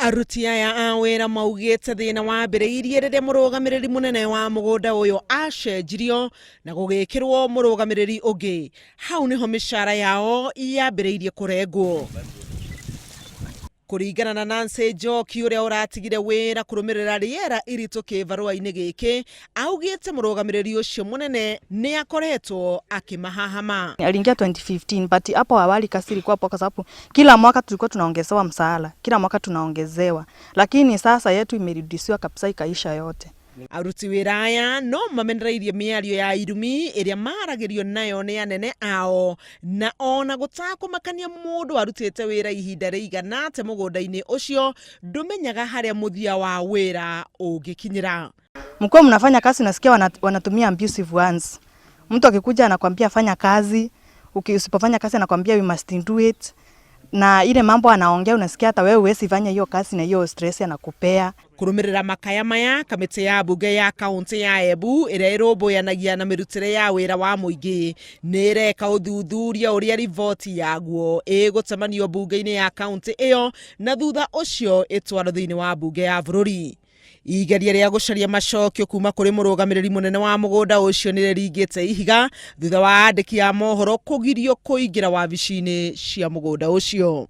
Aruti aya a wĩra maugĩte thĩna wambĩrĩirie rĩrĩa mũrũgamĩrĩri mũnene wa mũgũnda ũyũ acenjirio na gũgĩkĩrwo mũrũgamĩrĩri ũngĩ. Hau nĩho mĩcara yao yambĩrĩirie kũrengwo. Kũringana na Nancy Njoki ũrĩa ũratigire wĩra kũrũmĩrĩra rĩera iritũ kĩbarũa-inĩ gĩkĩ, augĩte mũrũgamĩrĩri ũcio mũnene nĩ akoretwo akĩmahahama. Aliingia 2015 but hapo awali kasi ilikuwa hapo kwa sababu kila mwaka tulikuwa tunaongezewa msaala, kila mwaka tunaongezewa, lakini sasa yetu imerudishiwa kabisa ikaisha yote. Aruti wĩra aya no mamenereirie mĩario ya irumi ĩrĩa maragĩrio nayo nĩ anene ao, na ona gũtakũmakania mũndũ arutĩte wĩra ihinda rĩigana atĩa mũgũnda-inĩ ũcio, ndũmenyaga harĩa mũthia wa wĩra ũngĩkinyĩra. Mkuu mnafanya kazi nasikia wanatumia abusive words. Mtu akikuja anakuambia fanya kazi, usipofanya kazi anakuambia we must do it. Na ile mambo anaongea unasikia hata wewe huwezi fanya hiyo kazi na hiyo stress anakupea. Kũrũmĩrĩra makaya maya, kamĩtĩ ya mbunge ya kaunti ya Embu ĩrĩa ĩrũmbũyanagia na mĩrutĩre ya wĩra wa mũingĩ nĩ ĩreka ũthuthuria ũrĩa riboti yaguo ĩgũtemanio mbunge-inĩ ya kaunti ĩyo na thutha ũcio ĩtwarwo thĩinĩ wa mbunge ya bũrũri. Igeria rĩa gũcaria macokio kuma kũrĩ mũrũgamĩrĩri mũnene wa mũgũnda ũcio nĩ rĩringĩte ihiga thutha wa andĩki a mohoro kũgirio kũingĩra wabici-inĩ cia mũgũnda ũcio.